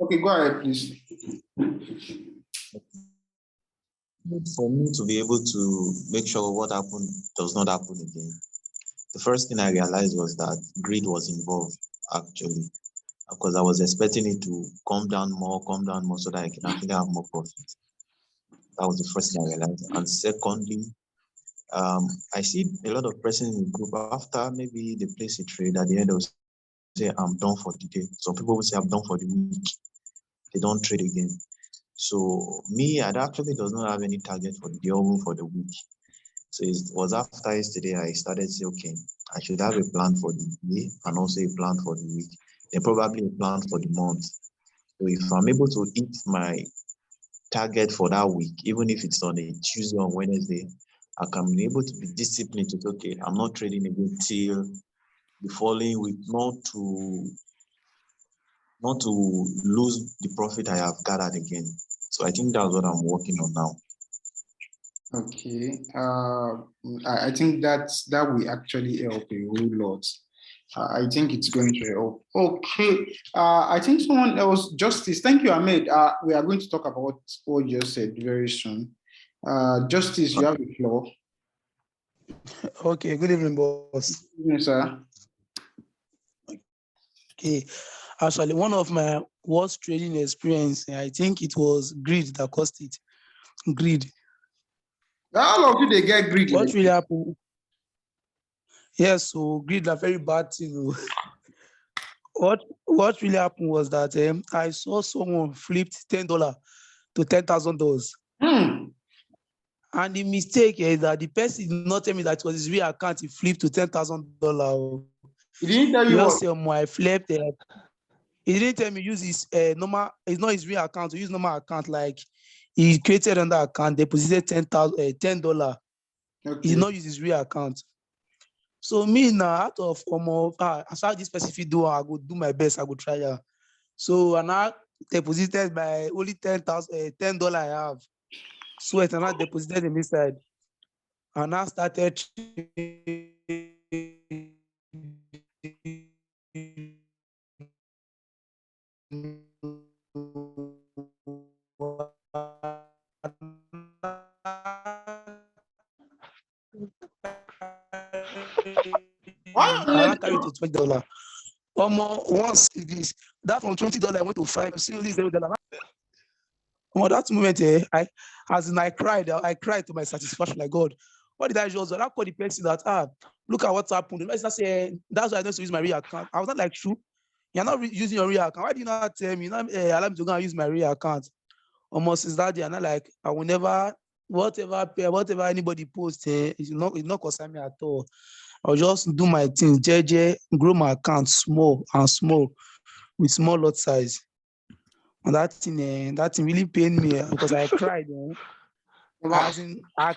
Okay, go ahead, please. For me to be able to make sure what happened does not happen again, the first thing I realized was that greed was involved, actually, because I was expecting it to come down more so that I can actually have more profit. That was the first thing I realized. And secondly, I see a lot of persons in the group after maybe they place a trade at the end of say I'm done for the day. Some people will say I'm done for the week. They don't trade again. So me, I actually does not have any target for the day or even for the week. So it was after yesterday I started to say, okay, I should have a plan for the day and also a plan for the week, then probably a plan for the month. So if I'm able to hit my target for that week, even if it's on a Tuesday or Wednesday, I can be able to be disciplined to say, okay, I'm not trading again till the following week, not to lose the profit I have gathered again. So I think that's what I'm working on now. Okay. I think that will actually help a whole lot. I think it's going to help. Okay. I think someone else, Justice. Thank you, Ahmed. We are going to talk about what you just said very soon. Justice, you have the floor. Okay, good evening, boss. Yes, sir. Okay, actually, one of my worst trading experience, I think it was greed that caused it. Greed. How long did they get greed like What really this? happened? Yes, so greed is a very bad thing. What really happened was that I saw someone flipped $10 to $10,000. Hmm. And the mistake is that the person did not tell me that it was his real account. He flipped to $10,000. He didn't tell He you just what? said, I flipped. He didn't tell me use his normal. It's not his real account. He use normal account. Like he created another account, deposited $10. He Okay. did not use his real account. So me now, out of as how this person fit do, I go do my best. I go try. So and I deposited my only $10 I have. So and I deposited in this side, and I started. Why And are I carry it to $20. Once it is that from $20 I went to five, see only $0. That moment, I cried to my satisfaction, like God, what did I just do? I called the person that look at what's happened. The person said, that's why I don't use my real account. I was not like, true. You're not using your real account. Why do you not tell me? Allow me to go and use my real account. Almost since that day, and I like I will never whatever anybody posts, it's not concern me at all. I'll just do my thing, JJ, grow my account small and small with small lot size. And that thing really pained me because I cried. wow. I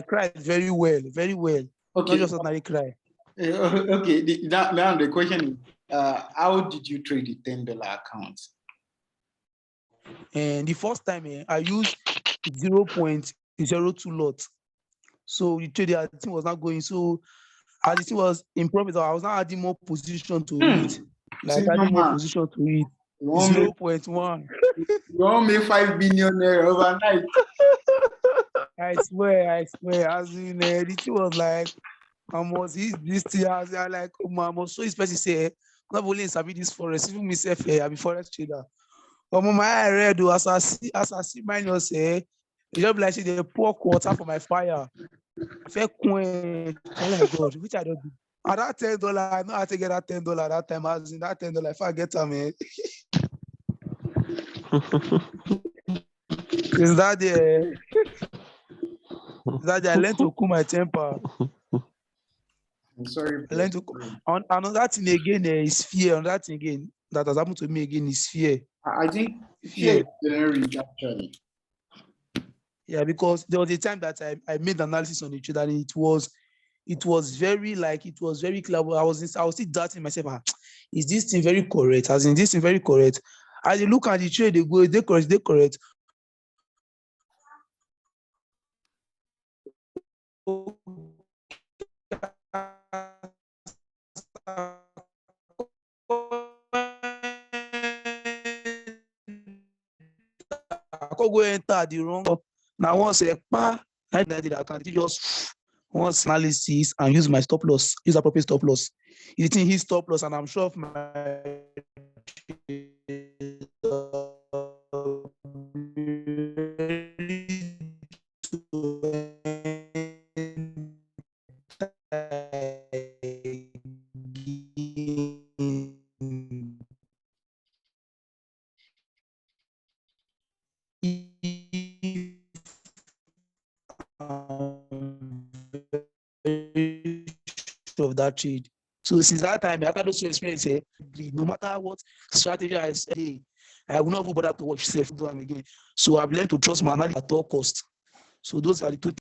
cried very well, very well. Not Okay. just ordinary cry. Okay. Now the question is, how did you trade the $10 account? And the first time I used 0.02 lot. So the thing was not going. So as the thing was in profit, I was now adding more position to it. Like Senior adding more man, position to it. you want make 0.1. you want make 5 billion naira overnight. I swear. As in, the thing was like, I must use this thing. I like, I must show this person say, not only sabi this forex, even myself, I be forex trader. My eye red, as I see minus, it just be like say they pour water for my fire. Fair quench. I'm like, God, which I don't do. And that $10, I know how to get that $10 that time. As in that $10, if I get them, is that I learned to cool my temper. I'm sorry. I learned to on another thing again is fear. Another thing again that has happened to me again is fear. I think fear Fear. is generic actually. Yeah, because there was a time that I made analysis on the trade and it was very clear. I was still doubting myself. Is this thing very correct? As in this thing very correct? As you look at the trade, they correct. go enter the wrong. Now once a pa, I did I can just once analysis and use my stop loss, use appropriate stop loss. It's in his stop loss, and I'm sure of my of that trade. So since that time, I had those experience. No matter what strategy I say, I will not even bother to watch self again. So I've learned to trust my analysis at all costs. So those are the two.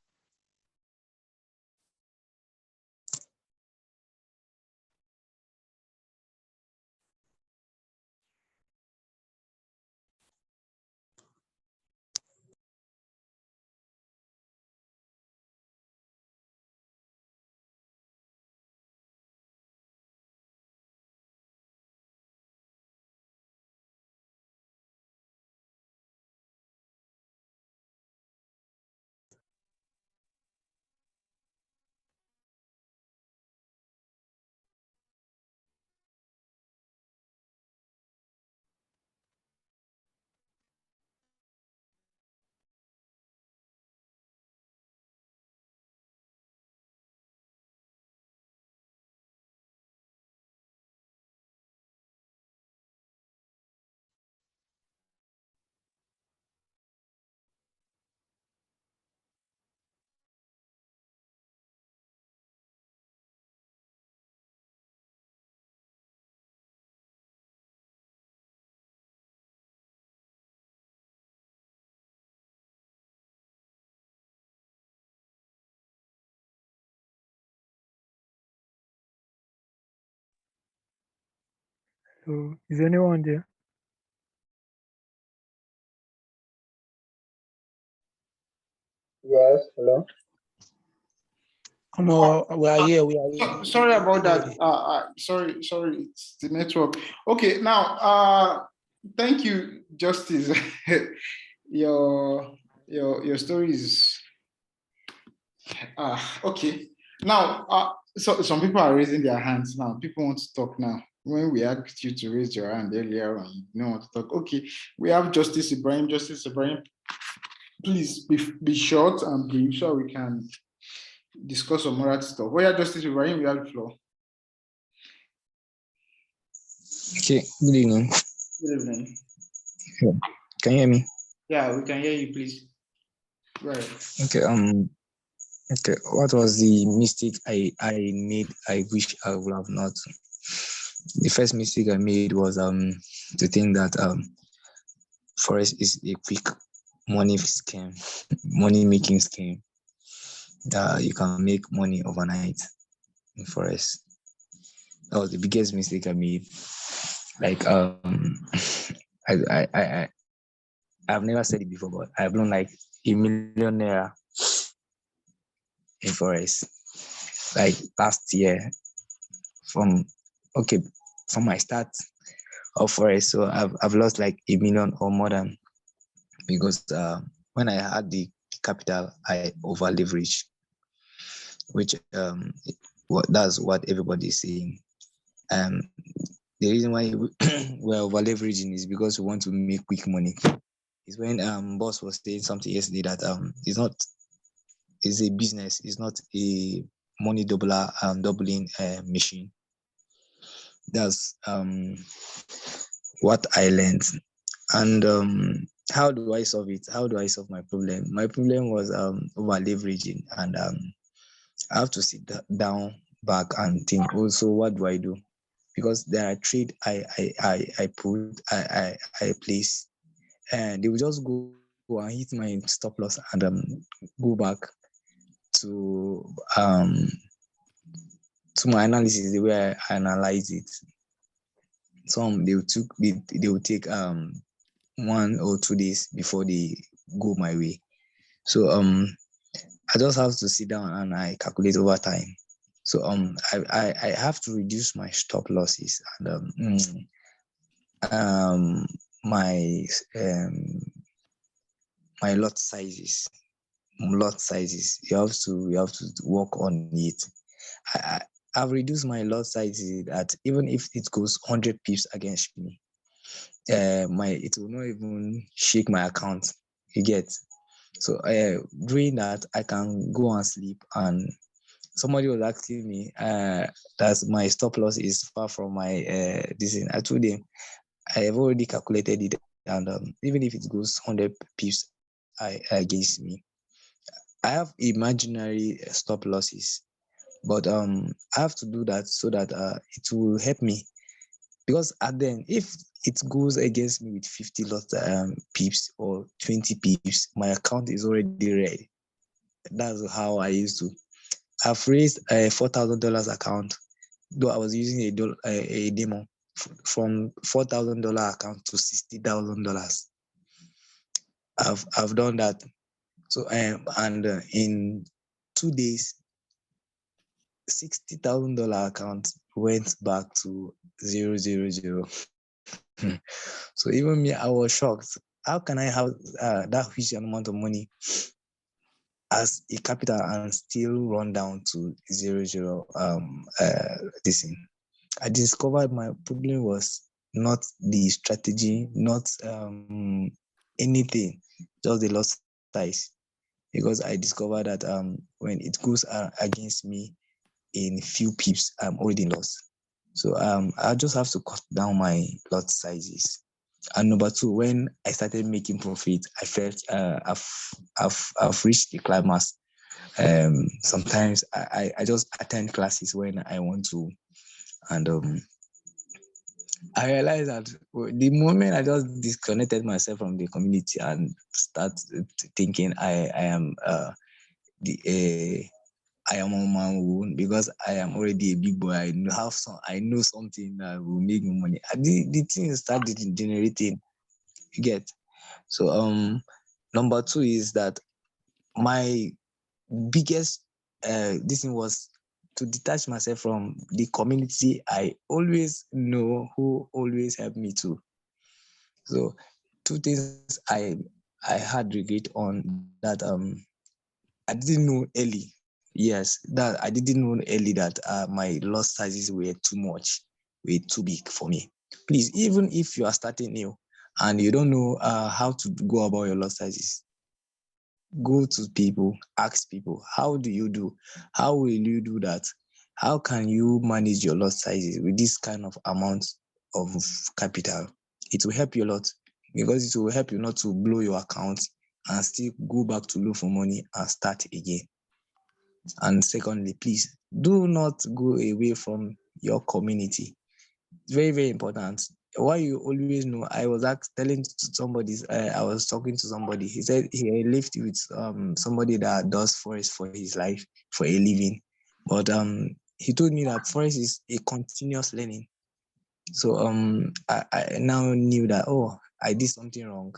So, is anyone there? Yes, hello. Come on, we are here. We are here. Sorry about that. Sorry, it's the network. Okay, now, thank you, Justice. your story is okay. Now, so some people are raising their hands now. People want to talk now. When we asked you to raise your hand earlier on, you don't want to talk. Okay, we have Justice Ibrahim. Justice Ibrahim, please be short and brief so we can discuss some more stuff. Where Justice Ibrahim, you have the floor. Okay, good evening. Good evening. Can you hear me? Yeah, we can hear you, please. Right. Okay, okay. What was the mistake I made? I wish I would have not. The first mistake I made was to think that Forex is a quick money scam, money making scheme that you can make money overnight in Forex. That was the biggest mistake I made. Like I've never said it before, but I've blown like $1 million in Forex. Like last year, from my start of Forex, so I've lost like 1 million or more than, because when I had the capital, I over leveraged, which that's what everybody is saying. The reason why we're over leveraging is because we want to make quick money. It's when boss was saying something yesterday that it's a business, it's not a money doubling machine. That's what I learned. And how do I solve it? How do I solve my problem? My problem was over leveraging, and I have to sit down back and think also, what do I do? Because there are trade I place, and they will just go and hit my stop loss and go back to my analysis, the way I analyze it. Some they will take 1 or 2 days before they go my way. So I just have to sit down and I calculate over time. So I have to reduce my stop losses, and my my lot sizes. Lot sizes. You have to work on it. I've reduced my lot sizes that even if it goes 100 pips against me, it will not even shake my account. You get. So doing that, I can go and sleep. And somebody was asking me that my stop loss is far from my this thing. I told them I have already calculated it, and even if it goes 100 pips against me, I have imaginary stop losses, but I have to do that so that it will help me, because at then if it goes against me with 50 pips or 20 pips, my account is already red. That's how I used to. I've raised a $4,000 account, though I was using a demo from $4,000 account to $60,000. I've done that. So and in 2 days, $60,000 account went back to 000. So even me, I was shocked. How can I have that huge amount of money as a capital and still run down to 000? This thing. I discovered my problem was not the strategy, not anything, just the loss size. Because I discovered that when it goes against me in few pips, I'm already lost. So I just have to cut down my lot sizes. And number two, when I started making profit, I felt I've reached the climax. Sometimes I just attend classes when I want to, and I realized that the moment I just disconnected myself from the community and start thinking I am I am on my own, because I am already a big boy. I know something that will make me money. The thing started generating. You get. So number two is that my biggest this thing was to detach myself from the community I always know, who always help me too. So two things I had regret on that I didn't know early. Yes, that I didn't know early that my loss sizes were too much, were too big for me. Please, even if you are starting new and you don't know how to go about your loss sizes, go to people, ask people, how do you do? How will you do that? How can you manage your lot sizes with this kind of amount of capital? It will help you a lot, because it will help you not to blow your account and still go back to look for money and start again. And secondly, please do not go away from your community. It's very, very important. Why you always know, I was telling to somebody, I was talking to somebody, he said he lived with somebody that does forest for his life, for a living. But he told me that forest is a continuous learning. So I now knew that, oh, I did something wrong.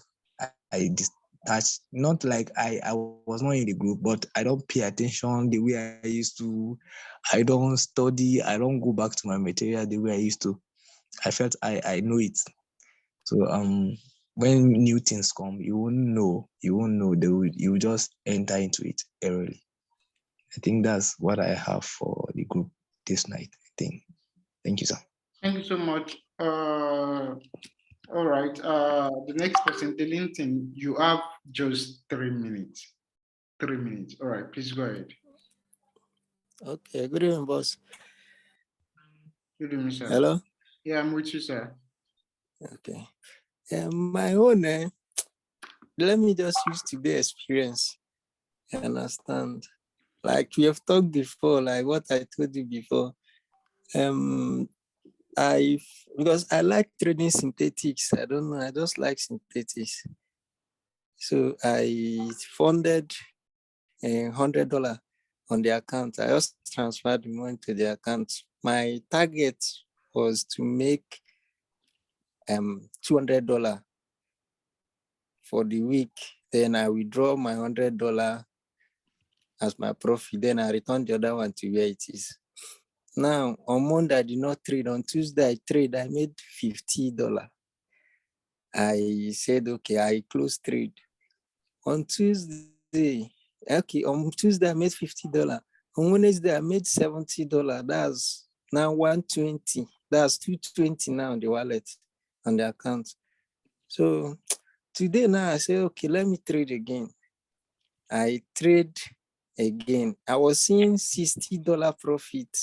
I detached, not like I was not in the group, but I don't pay attention the way I used to. I don't study, I don't go back to my material the way I used to. I felt I know it. So when new things come, you won't know. You will just enter into it early. I think that's what I have for the group this night. I think. Thank you, sir. Thank you so much. All right. The next person, Delinton, you have just 3 minutes. 3 minutes. All right, please go ahead. Okay, good evening, boss. Good evening, sir. Hello? Yeah, I'm with you, sir. Okay. My own, let me just use today's experience. You understand? Like we have talked before, like what I told you before. Because I like trading synthetics. I don't know, I just like synthetics. So I funded $100 on the account. I just transferred the money to the account. My target was to make $200 for the week. Then I withdraw my $100 as my profit. Then I return the other one to where it is. Now on Monday I did not trade. On Tuesday I trade. I made $50. I said okay, I close trade. On Tuesday, okay, on Tuesday I made $50. On Wednesday I made $70. That's now 120. That's 220 now on the wallet, on the account. So today now I say, okay, let me trade again. I trade again. I was seeing $60 profit.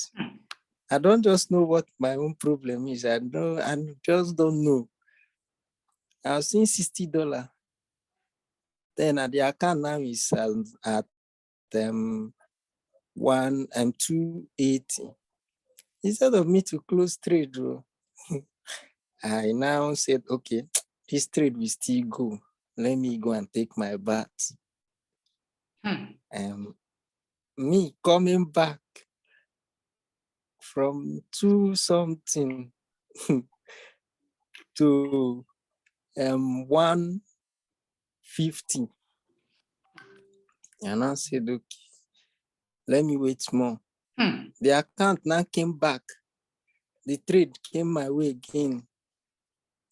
I don't just know what my own problem is. I just don't know. I was seeing $60. Then at the account now is at 280. Instead of me to close trade, I now said, okay, this trade will still go. Let me go and take my bath. Me coming back from 2 something to 150. And I said, okay, let me wait more. The account now came back. The trade came my way again.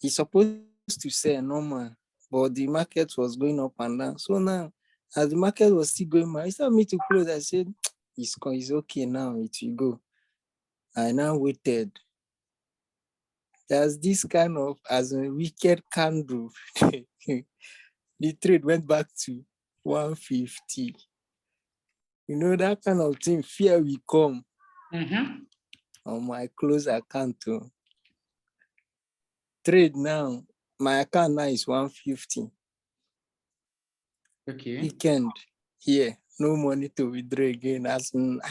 It's supposed to sell normal, but the market was going up and down. So now, as the market was still going, instead of me to close, I said, it's okay now, it will go. I now waited. There's this kind of, as a wicked candle, the trade went back to 150. You know, that kind of thing, fear will come on my close account too. Trade now, my account now is 150. Okay. Weekend here, no money to withdraw again. As in,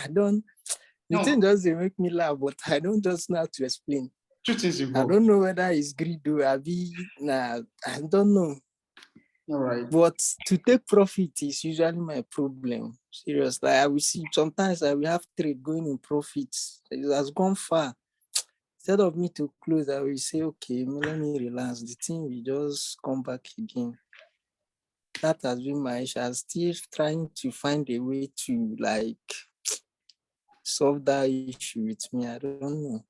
the thing just they make me laugh, but I don't just know how to explain. I don't know whether it's greed or I don't know. All right. But to take profit is usually my problem. Seriously, I will see sometimes I will have trade going in profits. It has gone far. Instead of me to close, I will say, okay, let me relax. The thing will just come back again. That has been my issue. I'm still trying to find a way to solve that issue with me. I don't know.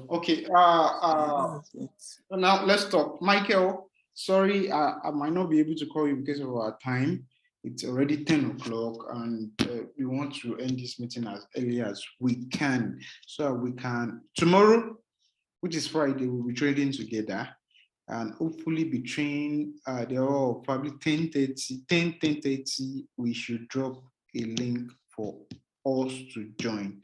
Okay. Now let's talk. Michael, sorry, I might not be able to call you because of our time. It's already 10 o'clock and we want to end this meeting as early as we can. So we can, tomorrow, which is Friday, we'll be trading together. And hopefully between probably 10:30, we should drop a link for us to join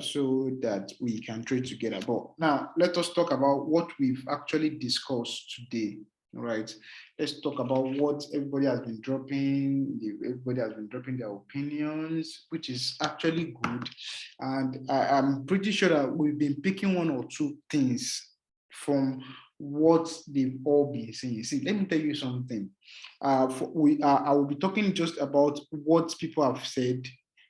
so that we can trade together. But now let us talk about what we've actually discussed today. All right, let's talk about what everybody has been dropping. Everybody has been dropping their opinions, which is actually good. And I'm pretty sure that we've been picking one or two things from what they've all been saying. See, let me tell you something. I will be talking just about what people have said,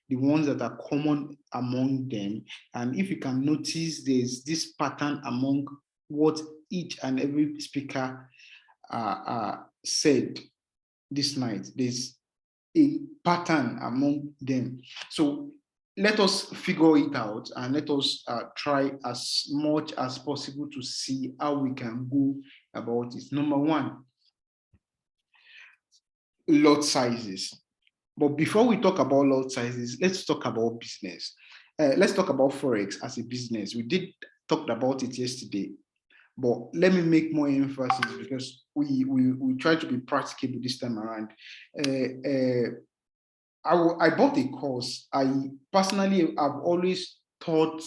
the ones that are common among them. And if you can notice, there's this pattern among what each and every speaker said this night. There's a pattern among them. So let us figure it out and let us try as much as possible to see how we can go about it. Number one, lot sizes. But before we talk about lot sizes, let's talk about business. Let's talk about Forex as a business. We did talk about it yesterday, but let me make more emphasis because we try to be practical this time around. I bought a course. I personally have always thought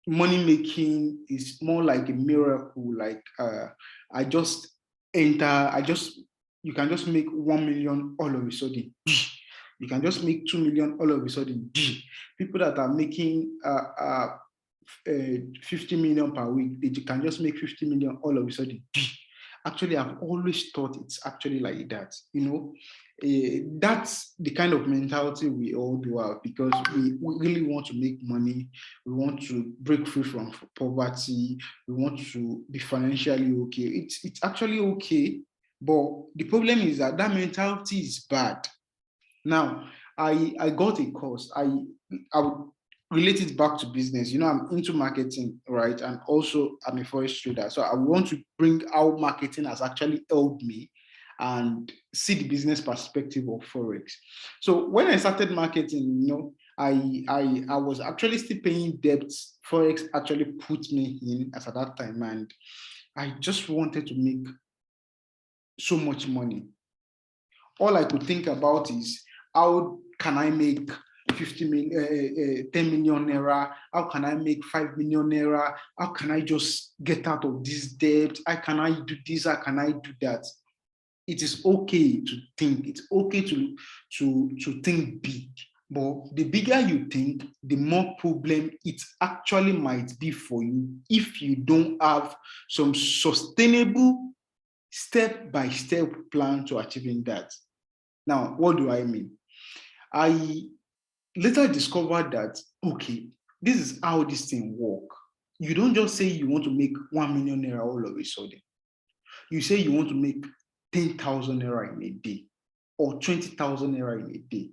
money making is more like a miracle. Like I just enter, you can just make 1 million all of a sudden. You can just make 2 million all of a sudden. People that are making 50 million per week, they can just make 50 million all of a sudden. Actually, I've always thought it's actually like that. That's the kind of mentality we all do have because we really want to make money. We want to break free from poverty. We want to be financially okay. It's actually okay, but the problem is that mentality is bad. Now, I got a course. I would relate it back to business. You know, I'm into marketing, right? And also I'm a Forex trader. So I want to bring how marketing has actually helped me and see the business perspective of Forex. So when I started marketing, you know, I was actually still paying debts. Forex actually put me in as at that time, and I just wanted to make so much money. All I could think about is how can I make 50 million, 10 million naira? How can I make 5 million naira? How can I just get out of this debt? How can I do this? How can I do that? It is okay to think. It's okay to think big. But the bigger you think, the more problem it actually might be for you if you don't have some sustainable step-by-step plan to achieving that. Now, what do I mean? I later discovered that, okay, this is how this thing work. You don't just say you want to make 1 million naira all of a sudden. You say you want to make 10,000 naira in a day or 20,000 naira in a day.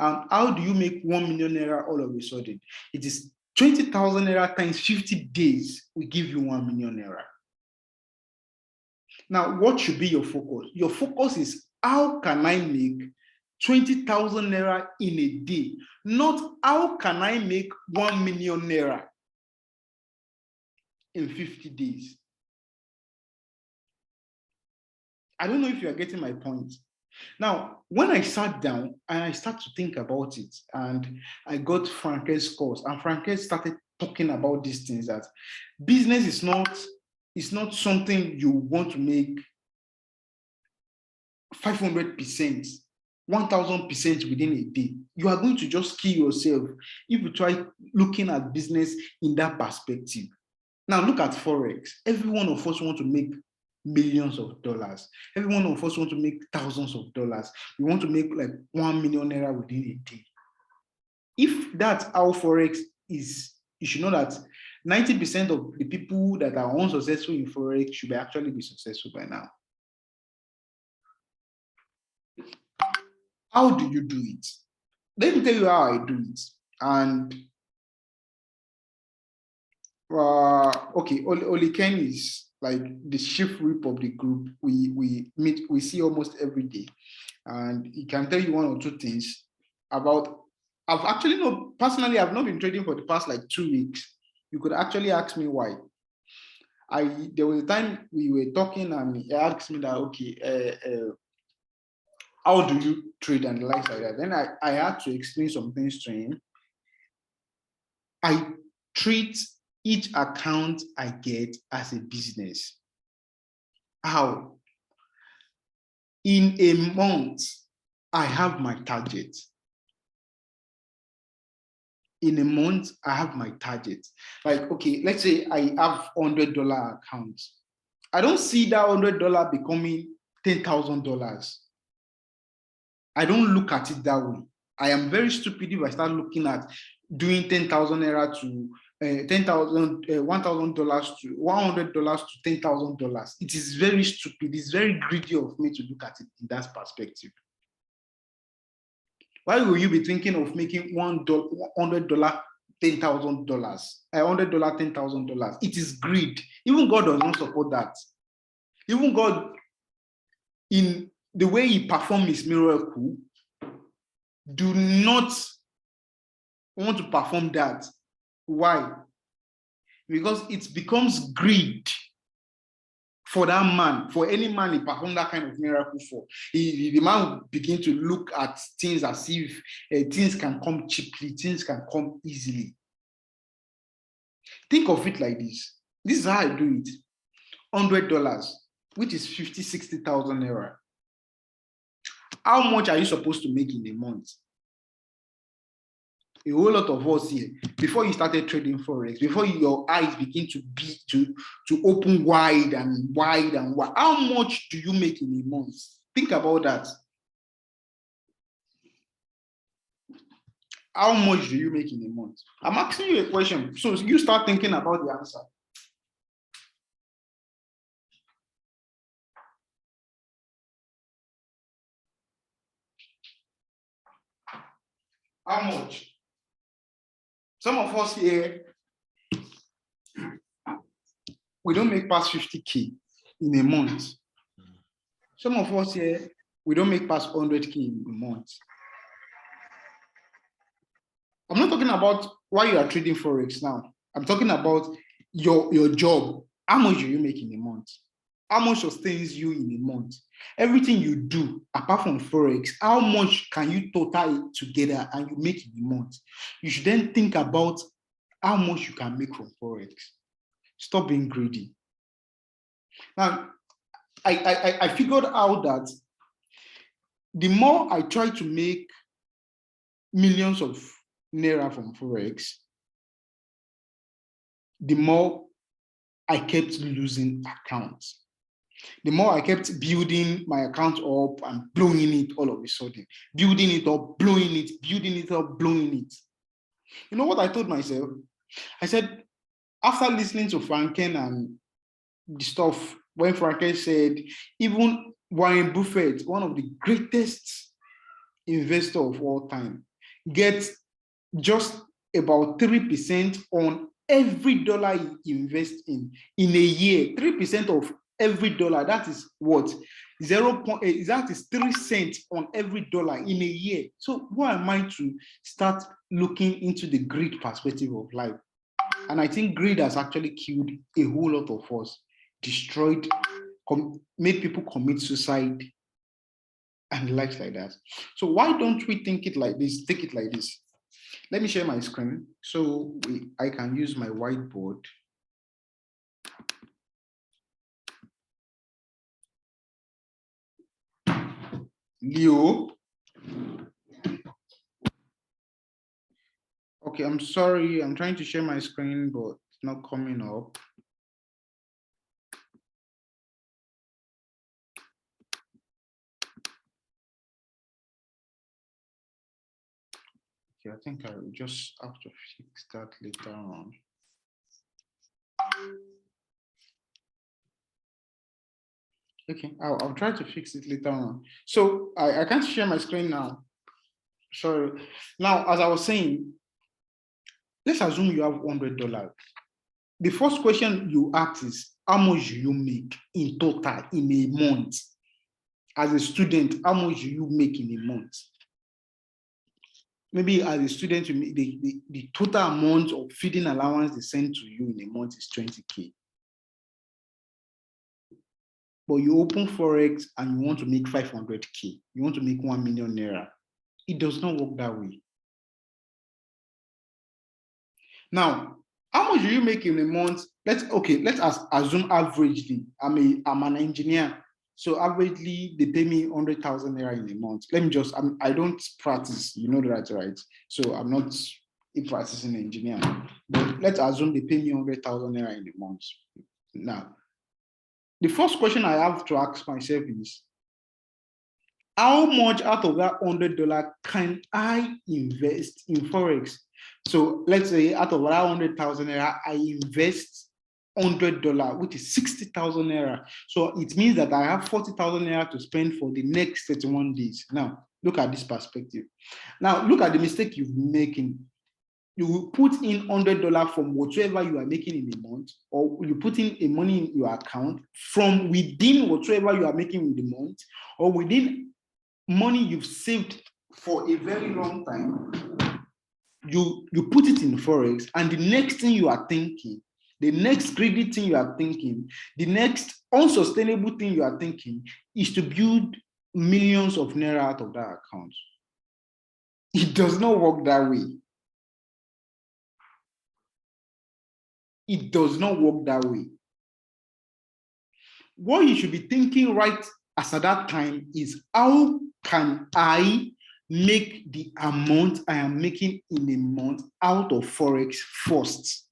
And how do you make 1 million naira all of a sudden? It is 20,000 naira times 50 days will give you 1 million naira. Now, what should be your focus? Your focus is how can I make 20,000 naira in a day, not how can I make 1 million naira in 50 days. I don't know if you are getting my point. Now, when I sat down and I started to think about it, and I got Franke's course, and Franke started talking about these things, that business is not something you want to make 500%, 1,000% within a day. You are going to just kill yourself if you try looking at business in that perspective. Now look at Forex. Every one of us want to make millions of dollars. Every one of us want to make thousands of dollars. We want to make like 1 million naira within a day. If that's how Forex is, you should know that 90% of the people that are unsuccessful in Forex should actually be successful by now. How do you do it? Let me tell you how I do it. And okay, Oliken is like the chief whip of the group. We meet, we see almost every day, and he can tell you one or two things about. I've actually not personally, I've not been trading for the past like 2 weeks. You could actually ask me why. There was a time we were talking, and he asked me that, okay, how do you trade and the likes like that? Then I had to explain some things to him. I treat each account I get as a business. How? In a month, I have my target. In a month, I have my target. Like, okay, let's say I have $100 account. I don't see that $100 becoming $10,000. I don't look at it that way. I am very stupid if I start looking at doing 10,000 naira to $1,000 to $100 to $10,000. It is very stupid. It's very greedy of me to look at it in that perspective. Why will you be thinking of making $100 $10,000? $100 $10,000. It is greed. Even God does not support that. Even God, in the way he performed his miracle, do not want to perform that. Why? Because it becomes greed for that man, for any man he performed that kind of miracle for. The man will begin to look at things as if things can come cheaply, things can come easily. Think of it like this. This is how I do it. $100, which is 50, 60,000 naira. How much are you supposed to make in a month? A whole lot of us here, before you started trading Forex, before your eyes begin to open wide and wide and wide, how much do you make in a month? Think about that. How much do you make in a month? I'm asking you a question, so you start thinking about the answer. How much? Some of us here, we don't make past 50K in a month. Some of us here, we don't make past 100K in a month. I'm not talking about why you are trading Forex now. I'm talking about your job. How much do you make in a month? How much sustains you in a month? Everything you do, apart from Forex, how much can you total it together and you make in a month? You should then think about how much you can make from Forex. Stop being greedy. Now, I figured out that the more I try to make millions of naira from Forex, the more I kept losing accounts. The more I kept building my account up and blowing it all of a sudden, building it up, blowing it, building it up, blowing it. You know what I told myself? I said, after listening to Franken and the stuff, when Franken said, even Warren Buffett, one of the greatest investors of all time, gets just about 3% on every dollar he invests in a year. 3% of every dollar, that is what? 0.8, that is 3 cents on every dollar in a year. So why am I to start looking into the greed perspective of life? And I think greed has actually killed a whole lot of us, destroyed, made people commit suicide and likes like that. So why don't we think it like this, take it like this? Let me share my screen so I can use my whiteboard. Leo. Okay, I'm sorry. I'm trying to share my screen, but it's not coming up. Okay, I think I will just have to fix that later on. Okay, I'll try to fix it later on. So I can't share my screen now. Sorry. Now, as I was saying, let's assume you have $100. The first question you ask is, how much do you make in total in a month? As a student, how much do you make in a month? Maybe as a student, you make the total amount of feeding allowance they send to you in a month is 20K. But you open Forex and you want to make 500K. You want to make 1 million naira. It does not work that way. Now, how much do you make in a month? Let's assume averagely. I'm an engineer. So averagely, they pay me 100,000 naira in a month. I don't practice, you know that, right? So I'm not a practicing engineer. But let's assume they pay me 100,000 naira in a month. Now, the first question I have to ask myself is, how much out of that $100 can I invest in Forex? So let's say out of that 100,000 naira, I invest $100, which is 60,000 naira. So it means that I have 40,000 naira to spend for the next 31 days. Now, look at this perspective. Now, look at the mistake you're making. You will put in $100 from whatever you are making in a month, or you put in a money in your account from within whatever you are making in the month, or within money you've saved for a very long time. You put it in Forex, and the next thing you are thinking, the next greedy thing you are thinking, the next unsustainable thing you are thinking is to build millions of naira out of that account. It does not work that way. It does not work that way. What you should be thinking right as at that time is, how can I make the amount I am making in a month out of Forex first?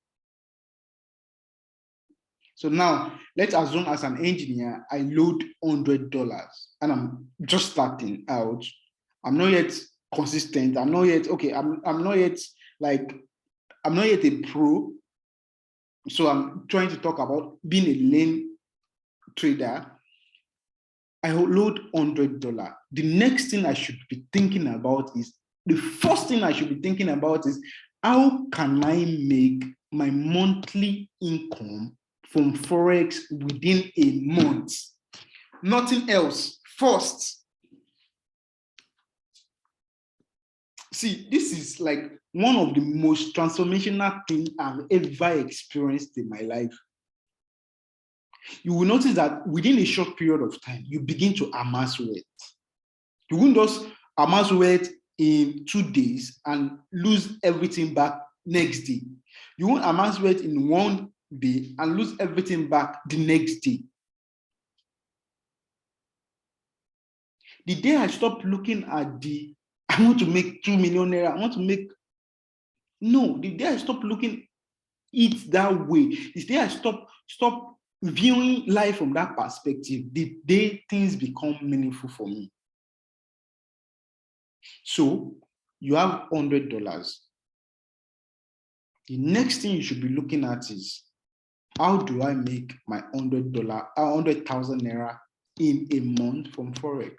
So now, let's assume as an engineer, I load $100 and I'm just starting out. I'm not yet consistent. I'm not yet a pro. So I'm trying to talk about being a lane trader. I load $100. The next thing I should be thinking about is, the first thing I should be thinking about is, how can I make my monthly income from Forex within a month? Nothing else. First, see, this is like one of the most transformational things I've ever experienced in my life. You will notice that within a short period of time, you begin to amass wealth. You won't just amass wealth in 2 days and lose everything back next day. You won't amass wealth in 1 day and lose everything back the next day. The day I stopped looking at I want to make 2 million naira, I want to make, no, the day I stopped looking it that way, the day I stop viewing life from that perspective, the day things become meaningful for me. So you have $100. The next thing you should be looking at is, how do I make my $100,000 naira in a month from Forex?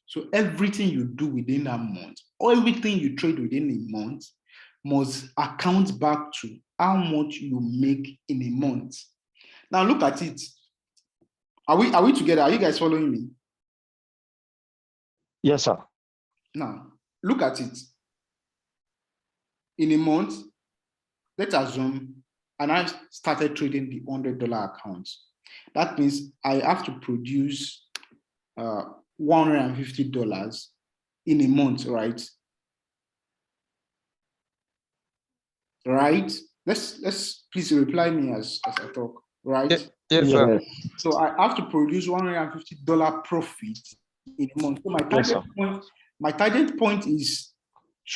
So everything you do within that month, or everything you trade within a month, must account back to how much you make in a month. Now look at it. Are we together? Are you guys following me? Yes, sir. Now look at it. In a month, let's assume, and I started trading the $100 account. That means I have to produce $150 in a month, right? Right? Let's please reply me as I talk, right? Yes, sir. So I have to produce $150 profit in a month. So my target point is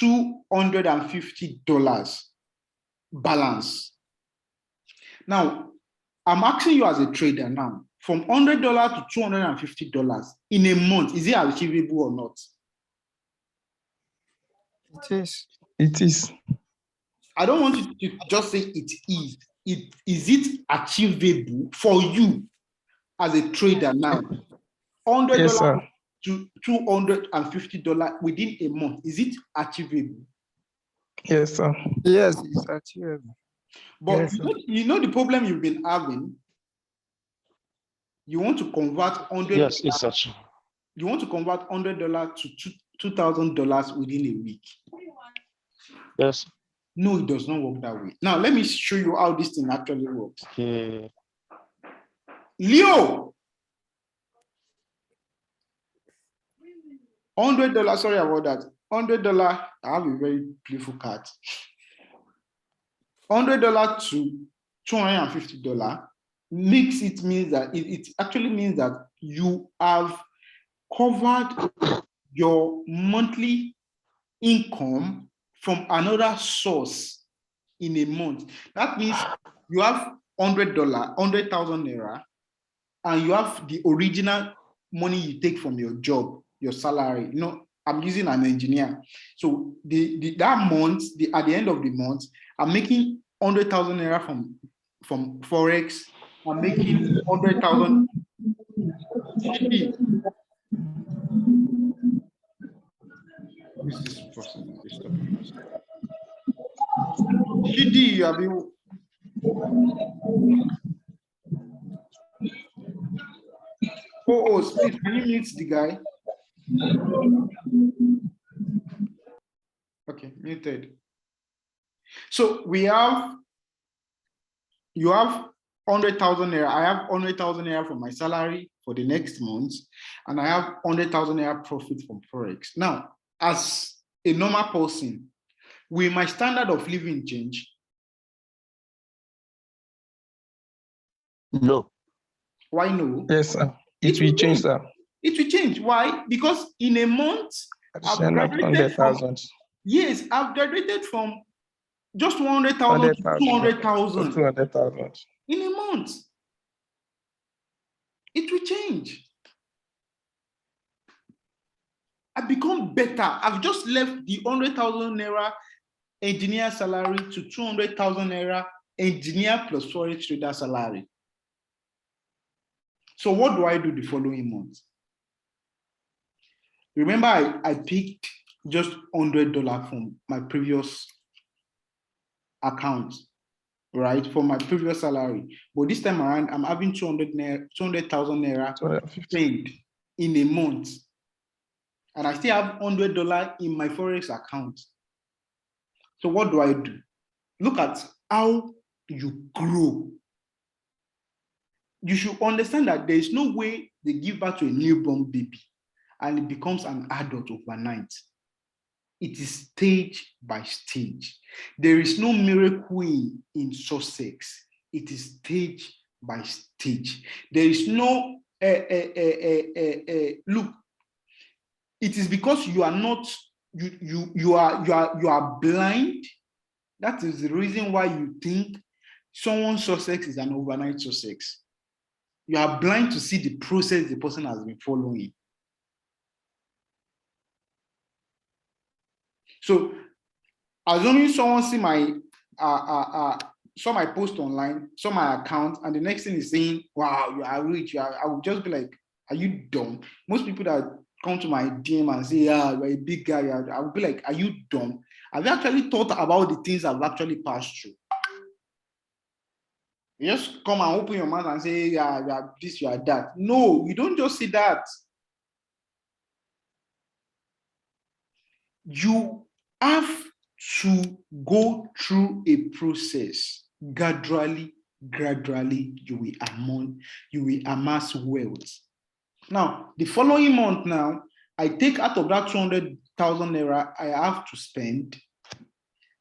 $250 balance. Now, I'm asking you as a trader now, from $100 to $250 in a month, is it achievable or not? It is. It is. I don't want you to just say it is. Is it achievable for you as a trader now? $100 Yes, sir. to $250 within a month, is it achievable? Yes, sir. Yes, it's achievable. But Yes, you know the problem you've been having. You want to convert $100. Yes, it's such. You want to convert $100 to $2,000 within a week. Yes. No, it does not work that way. Now let me show you how this thing actually works. Okay. Leo, $100. Sorry about that. $100. I have a very playful card. $100 to $250 means that it actually means that you have covered your monthly income from another source in a month. That means you have $100, 100,000 naira, and you have the original money you take from your job, your salary. You know, I'm using an engineer. So that month, at the end of the month, I'm making 100,000 naira from Forex. I'm making 100,000. Who's this person disturbing us? Shidi, you have been. Oh, Smith, can you mute the guy? Okay, muted. So you have 100,000 naira. I have 100,000 naira from my salary for the next month, and I have 100,000 naira profit from Forex. Now, as a normal person, will my standard of living change? No. Why no? Yes, sir. It will change, sir. It will change. Why? Because in a month, I've graduated from, yes, I've graduated from just 100,000 to 200,000 in a month. It will change. I've become better. I've just left the 100,000 naira engineer salary to 200,000 naira engineer plus Forex trader salary. So what do I do the following month? Remember, I picked just $100 from my previous account, right, for my previous salary. But this time around, I'm having 200,000 naira 250. spent in a month. And I still have $100 in my Forex account. So what do I do? Look at how you grow. You should understand that there is no way they give birth to a newborn baby and it becomes an adult overnight. It is stage by stage. There is no miracle in success. It is stage by stage. There is no look. It is because you are not you are blind. That is the reason why you think someone's success is an overnight success. You are blind to see the process the person has been following. So, assuming someone see my saw my post online, saw my account, and the next thing is saying, "Wow, you are rich," I would just be like, "Are you dumb?" Most people that come to my DM and say, "Yeah, you're a big guy," I would be like, "Are you dumb? Have you actually thought about the things I've actually passed through?" You just come and open your mouth and say, "Yeah, you are this, you are that." No, you don't just say that. You have to go through a process. Gradually, you will amass wealth. Now, the following month now, I take out of that 200,000 naira I have to spend,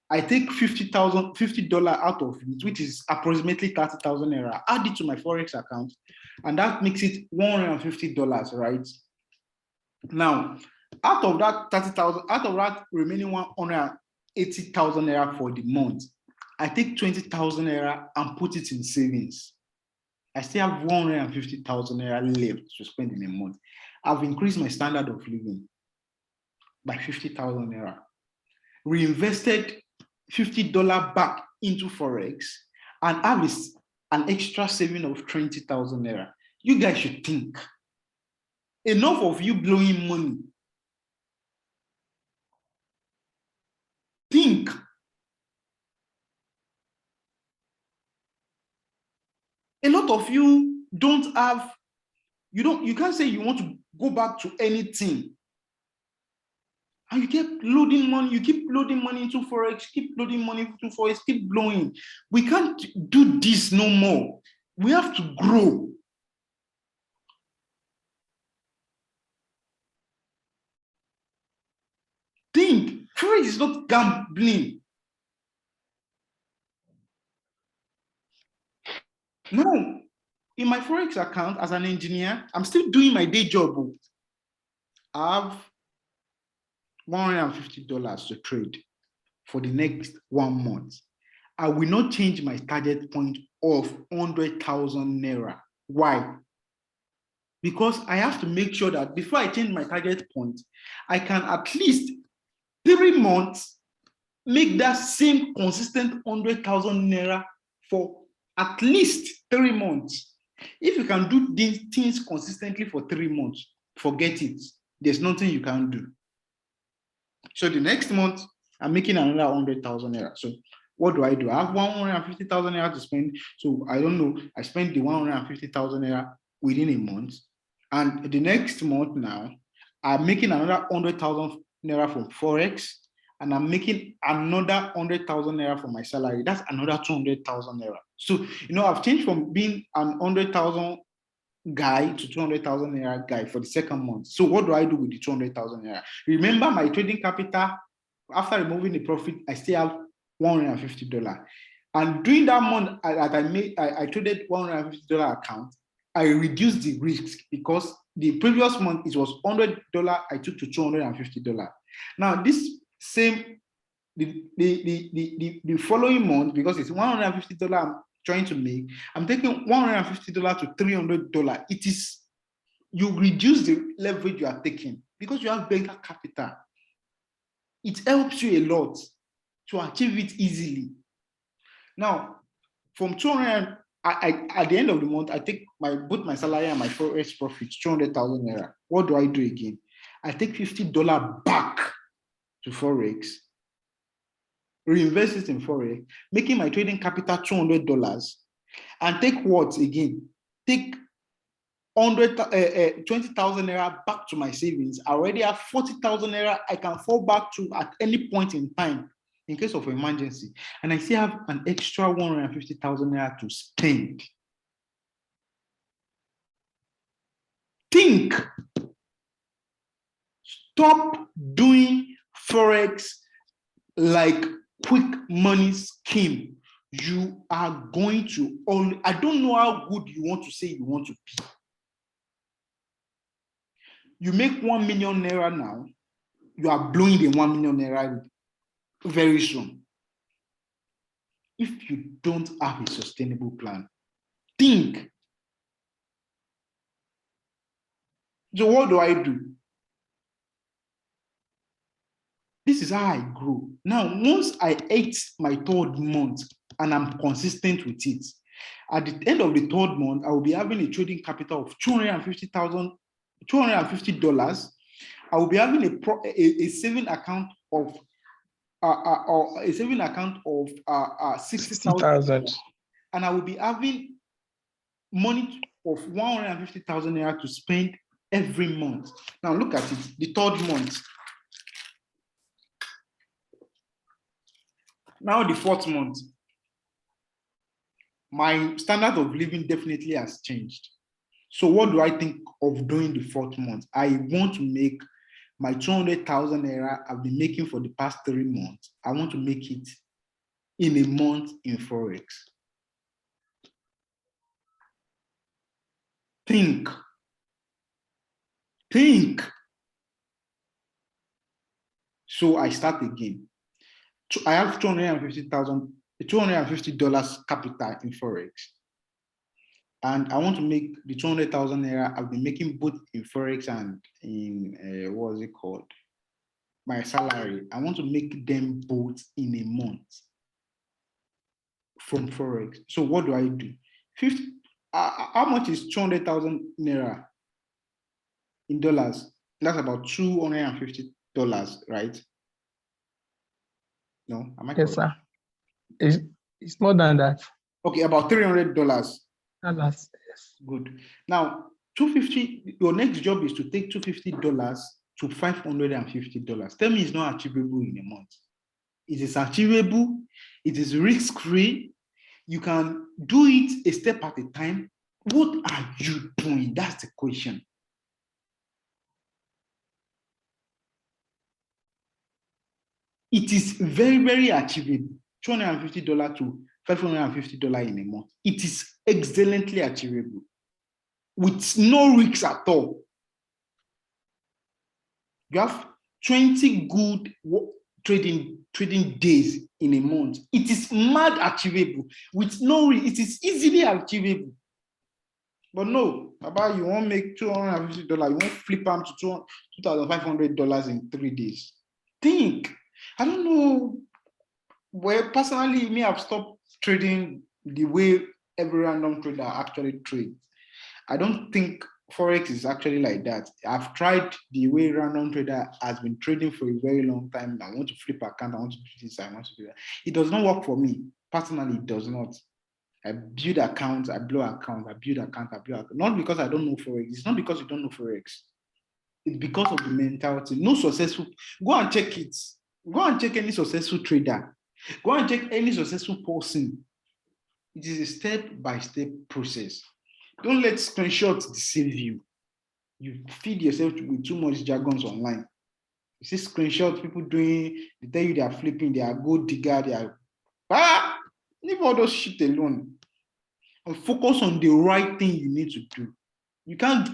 I take $50 out of it, which is approximately 30,000 naira, add it to my Forex account, and that makes it $150, right? Now, out of that 30,000, out of that remaining 180,000 naira for the month, I take 20,000 naira and put it in savings. I still have 150,000 naira left to spend in a month. I've increased my standard of living by 50,000 naira. Reinvested $50 back into Forex and have an extra saving of 20,000 naira. You guys should think. Enough of you blowing money. Think. A lot of you don't have, you can't say you want to go back to anything. And you keep loading money, into Forex, keep loading money into Forex, keep blowing. We can't do this no more. We have to grow. Think. Forex is not gambling. No. In my Forex account as an engineer, I'm still doing my day job. I have $150 to trade for the next 1 month. I will not change my target point of 100,000 naira. Why? Because I have to make sure that before I change my target point, I can at least 3 months make that same consistent 100,000 naira for at least 3 months. If you can do these things consistently for 3 months, forget it. There's nothing you can do. So the next month, I'm making another 100,000 naira. So what do? I have 150,000 naira to spend. So I don't know. I spend the 150,000 naira within a month. And the next month now, I'm making another 100,000 naira from Forex. And I'm making another 100,000 naira for my salary. That's another 200,000 naira. So, I've changed from being an 100,000 guy to 200,000 naira guy for the second month. So what do I do with the 200,000 naira? Remember my trading capital, after removing the profit, I still have $150. And during that month that I traded $150 account, I reduced the risk because the previous month it was $100, I took to $250. Now this same, the following month, because it's $150 I'm trying to make, I'm taking $150 to $300. It is, you reduce the leverage you are taking because you have banker capital. It helps you a lot to achieve it easily. Now, from 200, at the end of the month, I take both my salary and my Forex profit, 200,000 naira. What do I do again? I take $50 back to Forex reinvest it in Forex, making my trading capital $200, and take what again? Take 20,000 naira back to my savings. I already have 40,000 naira I can fall back to at any point in time in case of emergency. And I still have an extra 150,000 naira to spend. Think. Stop doing Forex like quick money scheme. You are going to only, I don't know how good you want to say you want to be. You make 1 million naira now, you are blowing the 1 million naira very soon. If you don't have a sustainable plan, think. So what do I do? This is how I grow. Now, once I hit my 3rd month and I'm consistent with it, at the end of the 3rd month, I will be having a trading capital of $250. I will be having a saving account of a saving account of 60,000, and I will be having money of 150,000 naira to spend every month. Now look at it, the 3rd month. Now the 4th month. My standard of living definitely has changed. So what do I think of doing the 4th month? I want to make my 200,000 naira I've been making for the past 3 months. I want to make it in a month in Forex. Think. Think. So I start again. I have $250 capital in Forex. And I want to make the 200,000 naira I've been making both in Forex and in, what is it called? My salary. I want to make them both in a month from Forex. So what do I do? How much is 200,000 naira in dollars? That's about $250, right? No, am I correct? Yes, sir. It's more than that. Okay, about $300. Yes. Good. Now, 250. Your next job is to take $250 to $550. Tell me it's not achievable in a month. It is achievable. It is risk-free. You can do it a step at a time. What are you doing? That's the question. It is very, very achievable. $250 to $550 in a month. It is excellently achievable with no risks at all. You have 20 good trading days in a month. It is mad achievable with no risk. It is easily achievable. But no, about you won't make $250. You won't flip them to $2,500 in 3 days. Think. I don't know. Well, personally, me, I've stopped trading the way every random trader actually trades. I don't think Forex is actually like that. I've tried the way random trader has been trading for a very long time. I want to flip account. I want to do this. I want to do that. It does not work for me. Personally, it does not. I build accounts, I blow accounts, I build accounts, I blow accounts. Not because I don't know Forex. It's not because you don't know Forex. It's because of the mentality. No successful. Go and check it. Go and check any successful trader. Go and check any successful person. It is a step-by-step process. Don't let screenshots deceive you. You feed yourself with too much jargons online. You see screenshots, people doing, they tell you they are flipping, they are gold digger, they are, leave all those shit alone. And focus on the right thing you need to do. You can't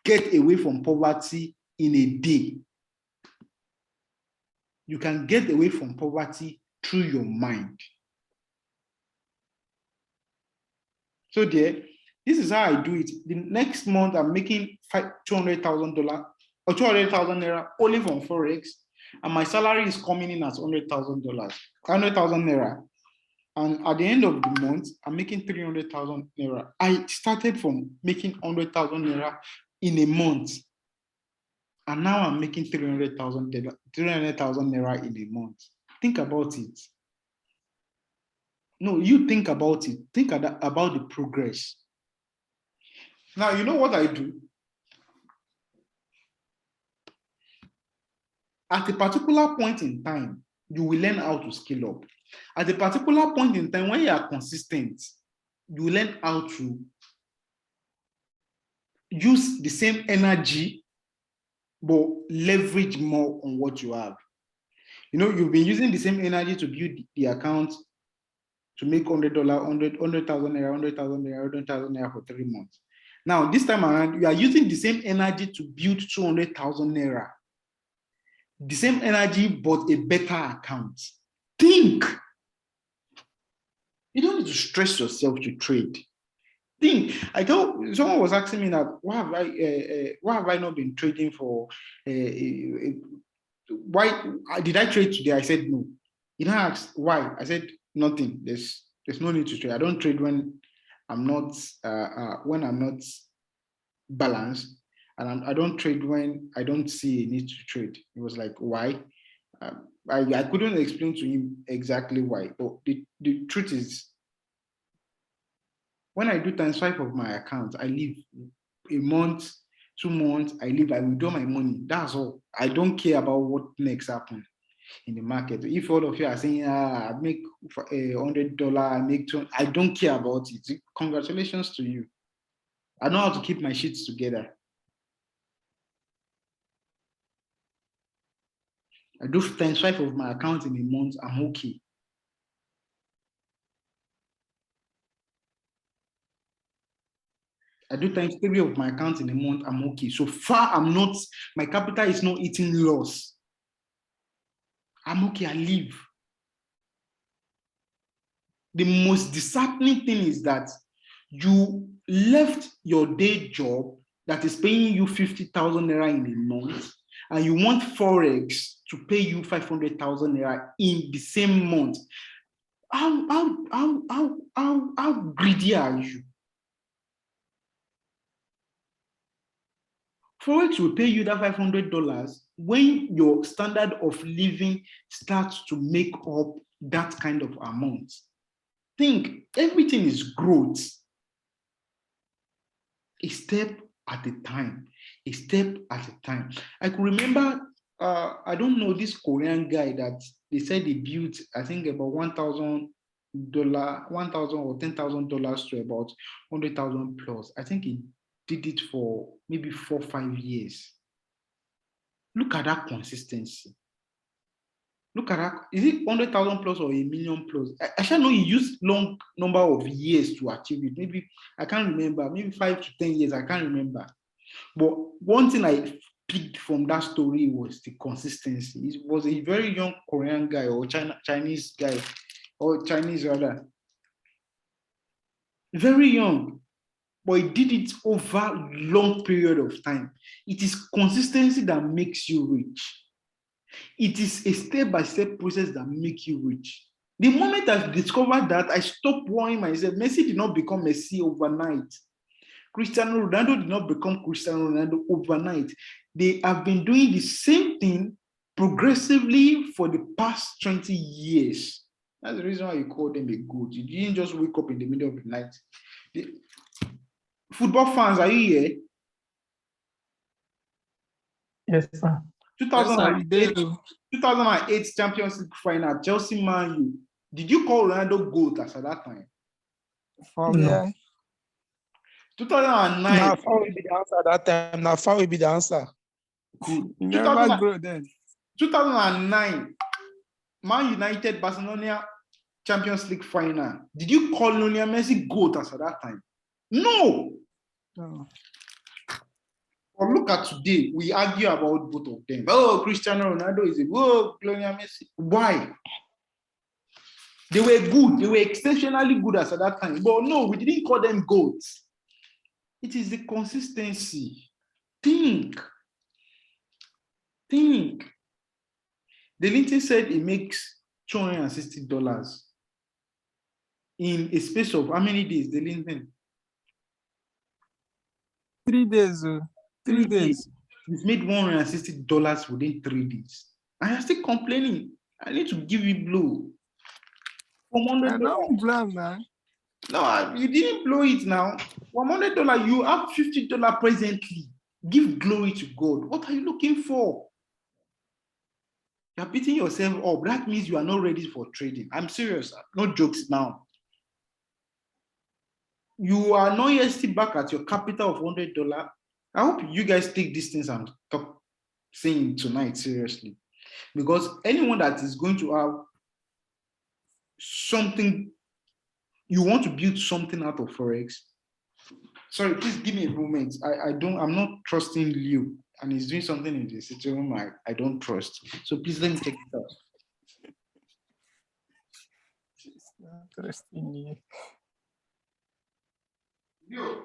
get away from poverty in a day. You can get away from poverty through your mind. So there, this is how I do it. The next month, I'm making $200,000 or 200,000 naira only from Forex, and my salary is coming in as $100,000, 100,000 naira. And at the end of the month, I'm making 300,000 naira. I started from making 100,000 naira in a month, and now I'm making 300,000 naira in a month. Think about it. No, you think about it. Think about the progress. Now, you know what I do? At a particular point in time, you will learn how to scale up. At a particular point in time, when you are consistent, you will learn how to use the same energy, but leverage more on what you have. You know, you've been using the same energy to build the account to make $100, 100,000 naira, 100,000 naira, 100,000 naira for 3 months. Now, this time around, you are using the same energy to build 200,000 naira. The same energy, but a better account. Think. You don't need to stress yourself to trade. Think. I told someone was asking me that why have I not been trading for? Why did I trade today? I said no. You know, asked why. I said nothing. There's no need to trade. I don't trade when I'm not balanced, and I don't trade when I don't see a need to trade. He was like, why? I couldn't explain to him exactly why, but the truth is, when I do times 5 of my account, I leave a month, 2 months, I leave, I withdraw my money. That's all. I don't care about what next happens in the market. If all of you are saying, I make $100, I make $200, I don't care about it. Congratulations to you. I know how to keep my sheets together. I do times 5 of my account in a month, I'm okay. I do times 3 of my account in a month, I'm okay. So far, my capital is not eating loss. I'm okay, I live. The most disheartening thing is that you left your day job that is paying you 50,000 naira in a month, and you want Forex to pay you 500,000 naira in the same month. How greedy are you? Forex will pay you that $500 when your standard of living starts to make up that kind of amount. Think, everything is growth. A step at a time, a step at a time. I could remember, I don't know, this Korean guy that they said he built, I think about $1,000 or $10,000 to about 100,000 plus. I think he did it for maybe 4 or 5 years. Look at that consistency. Look at that. Is it 100,000 plus or a million plus? I shall know he used long number of years to achieve it. Maybe, I can't remember, maybe 5 to 10 years, I can't remember. But one thing I picked from that story was the consistency. It was a very young Korean guy, or Chinese guy, or Chinese rather. Very young, but he did it over a long period of time. It is consistency that makes you rich. It is a step-by-step process that makes you rich. The moment I discovered that, I stopped worrying myself. Messi did not become Messi overnight. Cristiano Ronaldo did not become Cristiano Ronaldo overnight. They have been doing the same thing progressively for the past 20 years. That's the reason why you call them a GOAT. You didn't just wake up in the middle of the night. Football fans, are you here? Yes, sir. 2008 Champions League final, Chelsea Man U. Did you call Ronaldo GOAT as at that time? No. 2009. Now, far will be the answer at that time. Now, far will be the answer. Good. Never grow then. 2009, Man United Barcelona Champions League final. Did you call Lionel Messi GOAT as at that time? No. No. But look at today, we argue about both of them. Oh, Cristiano Ronaldo is a good, Lionel Messi. Why? They were good. They were exceptionally good as at that time. But no, we didn't call them GOATs. It is the consistency. Think. The LinkedIn said it makes $260 in a space of how many days? The LinkedIn? 3 days. 3 days. It's made $160 within 3 days. I am still complaining. I need to give you blow. $100. don't blame, man. No, you didn't blow it now. $100, you have $50 presently. Give glory to God. What are you looking for? You're beating yourself up. That means you are not ready for trading. I'm serious. No jokes now. You are not yet still back at your capital of $100. I hope you guys take these things and talk saying tonight seriously. Because anyone that is going to have something, you want to build something out of Forex. Sorry, please give me a moment. I'm not trusting you, and he's doing something in the situation I don't trust. So please let me check it out. It's not trusting you. Yo.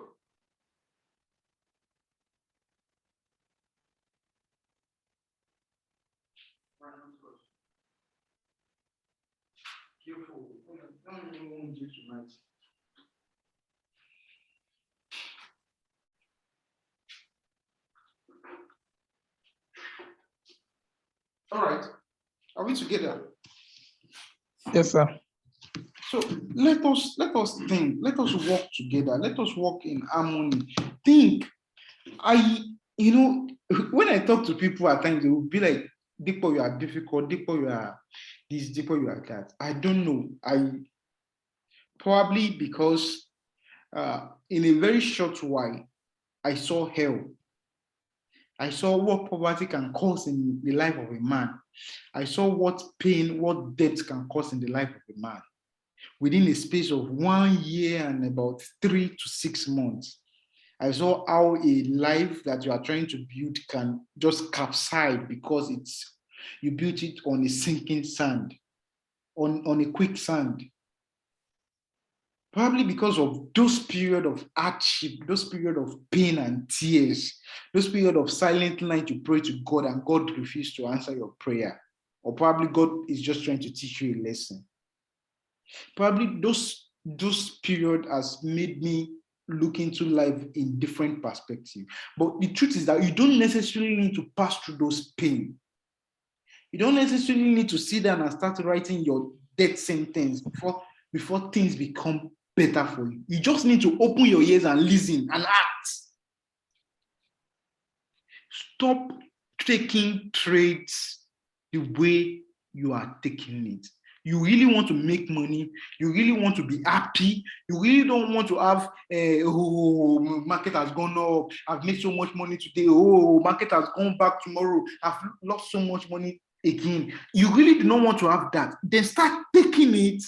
Careful. Don't even want you tonight. All right. Are we together? Yes, sir. So let us think. Let us work together. Let us work in harmony. Think. When I talk to people at times, they will be like, Deepo, you are difficult. Deepo, you are this. Deepo, you are that. I don't know. I probably because in a very short while, I saw hell. I saw what poverty can cause in the life of a man. I saw what pain, what debt can cause in the life of a man. Within a space of 1 year and about 3 to 6 months, I saw how a life that you are trying to build can just capsize because you built it on a sinking sand, on a quicksand. Probably because of those period of hardship, those period of pain and tears, those period of silent night you pray to God and God refused to answer your prayer. Or probably God is just trying to teach you a lesson. Probably those period has made me look into life in different perspective. But the truth is that you don't necessarily need to pass through those pain. You don't necessarily need to sit down and start writing your death sentence before things become better for you. You just need to open your ears and listen and act. Stop taking trades the way you are taking it. You really want to make money. You really want to be happy. You really don't want to have, oh, market has gone up. I've made so much money today. Oh, market has gone back tomorrow. I've lost so much money again. You really do not want to have that. Then start taking it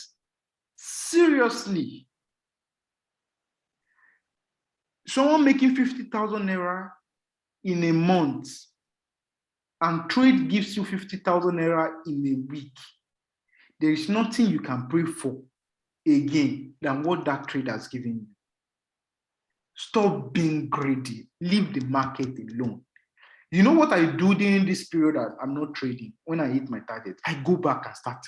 seriously. Someone making 50,000 naira in a month and trade gives you 50,000 naira in a week. There is nothing you can pray for again than what that trade has given you. Stop being greedy. Leave the market alone. You know what I do during this period that I'm not trading? When I hit my target, I go back and start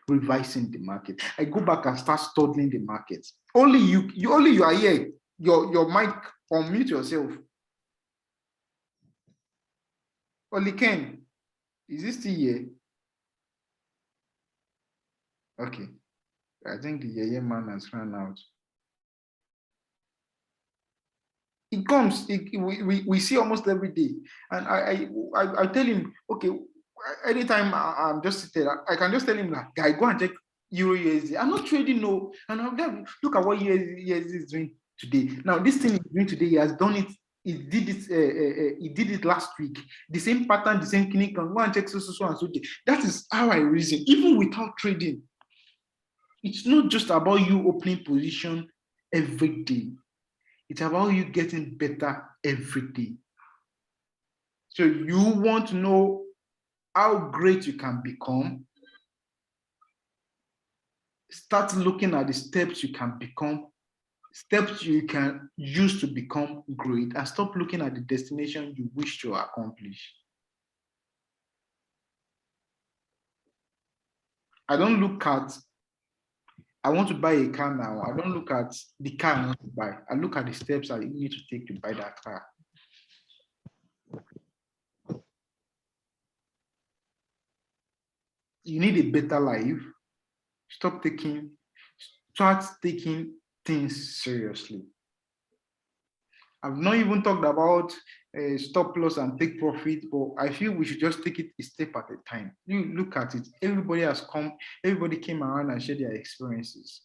revising the market. I go back and start studying the market. Only you are here. Your mic, unmute yourself. Only Ken, is this still here? Okay. I think the Yeye man has run out. It comes, we see almost every day. And I tell him, okay, anytime I'm just sitting there, I can just tell him, like, guy, go and check Euro USD. I'm not trading, no. And I'm there, look at what USD is doing today. Now, this thing he's doing today, he has done it. He did it last week. The same pattern, the same clinic. Go and check so and so. That is how I reason, even without trading. It's not just about you opening position every day. It's about you getting better every day. So you want to know how great you can become. Start looking at the steps you can become, steps you can use to become great, and stop looking at the destination you wish to accomplish. I don't look at, I want to buy a car now. I don't look at the car I want to buy. I look at the steps I need to take to buy that car. You need a better life. Start taking things seriously. I've not even talked about stop loss and take profit, but I feel we should just take it a step at a time. You look at it, everybody came around and shared their experiences.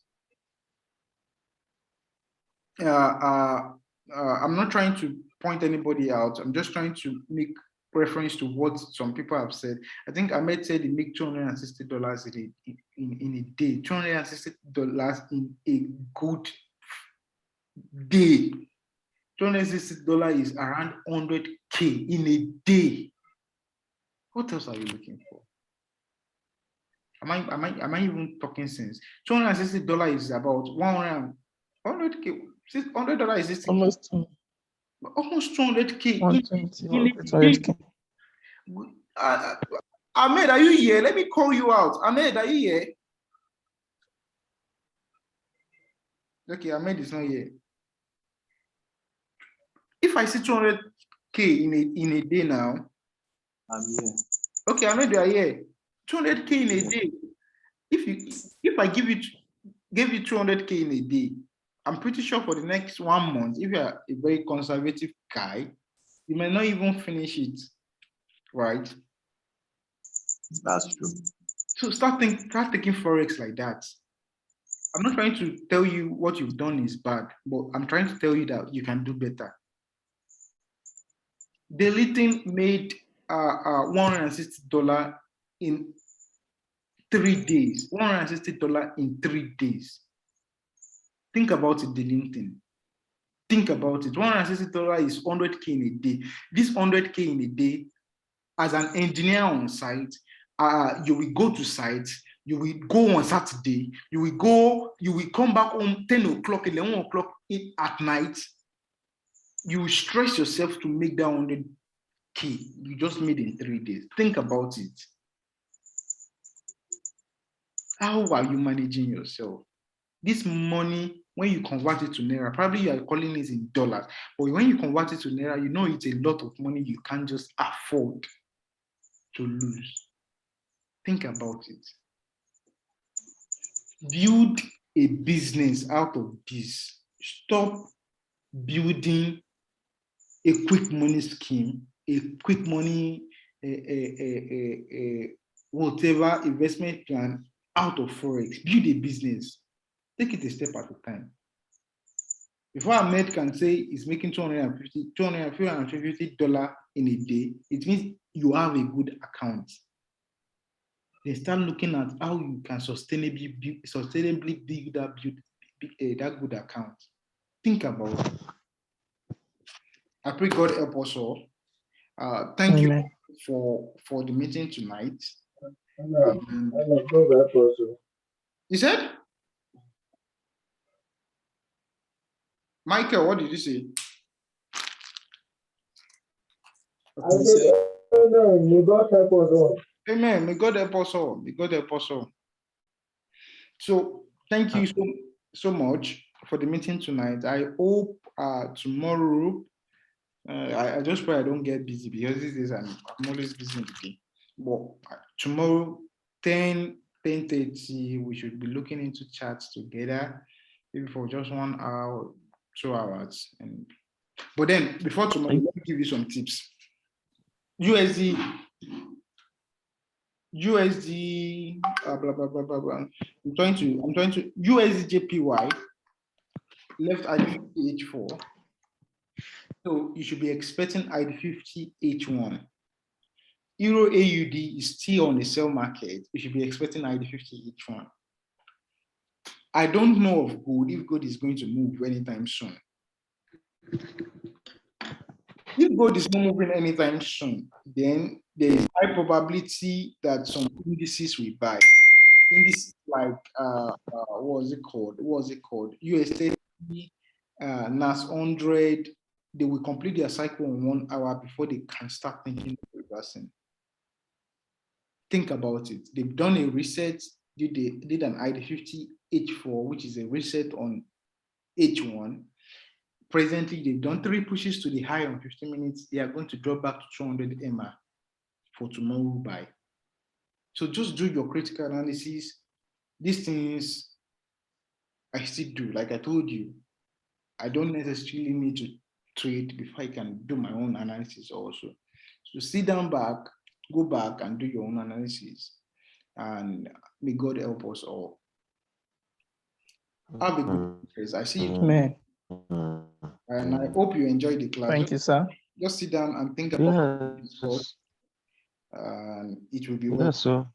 I'm not trying to point anybody out. I'm just trying to make reference to what some people have said. I think Ahmed said he make $260 in a day. $260 in a good day. $260 is around 100K in a day. What else are you looking for? Am I even talking sense? $260 is about 100K. $100 is Almost almost 200K 120 in or a 200K. Ahmed, are you here? Let me call you out. Ahmed, are you here? Okay, Ahmed is not here. If I see 200K in a day now, I'm here. okay, Ahmed, you are here. 200K in a day. If I give you 200K in a day, I'm pretty sure for the next 1 month, if you are a very conservative guy, you may not even finish it, right? That's true. So start taking Forex like that. I'm not trying to tell you what you've done is bad, but I'm trying to tell you that you can do better. Deleting made $160 in 3 days. $160 in 3 days. Think about it, deleting. Think about it. $160 is 100K in a day. This 100K in a day, as an engineer on site, you will go to site, you will go on Saturday, you will come back home 10 o'clock, 11 o'clock at night. You will stress yourself to make that 100K you just made in 3 days. Think about it. How are you managing yourself? This money, when you convert it to Naira, probably you are calling it in dollars, but when you convert it to Naira, you know it's a lot of money you can't just afford to lose. Think about it. Build a business out of this. Stop building a quick money scheme, a quick money, whatever investment plan out of Forex. Build a business. Take it a step at a time. Before Ahmed can say he's making $250 in a day, it means you have a good account. They start looking at how you can sustainably build that good account. Think about it. I pray God help us all. Thank you for the meeting tonight. You said? Michael, what did you say? May God help us all. Amen. May God help us all. May God help us all. So thank you so much for the meeting tonight. I hope tomorrow, I just pray I don't get busy because these days I'm always busy in the day. But tomorrow, 10:30, we should be looking into charts together, maybe for just 1 hour, 2 hours. But then before tomorrow, let me give you some tips. USD, blah blah blah blah blah. I'm trying to USD JPY left ID50 H4. So you should be expecting ID50 H1. Euro AUD is still on the sell market. You should be expecting ID50 H1. I don't know of gold, if gold is going to move anytime soon. If gold is not moving anytime soon, then there is high probability that some indices will buy. Indices like what was it called? USD, NAS 100. They will complete their cycle in 1 hour before they can start thinking of reversing. Think about it. They've done a reset. Did an ID50 H4, which is a reset on H1. Presently, they've done 3 pushes to the high on 15 minutes. They are going to drop back to 200 MA for tomorrow buy. So just do your critical analysis. these things I still do. Like I told you, I don't necessarily need to trade before I can do my own analysis also. So sit down back, go back and do your own analysis. And may God help us all. Have a good day. I see you Amen. and I hope you enjoyed the class. Thank you, sir. Just sit down and think about what we discussed, Yes. and it will be well. Yes, sir.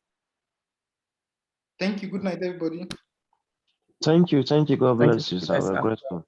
Thank you. Good night, everybody. Thank you. God Thank you. bless you, Good sir. night, We're sir. grateful.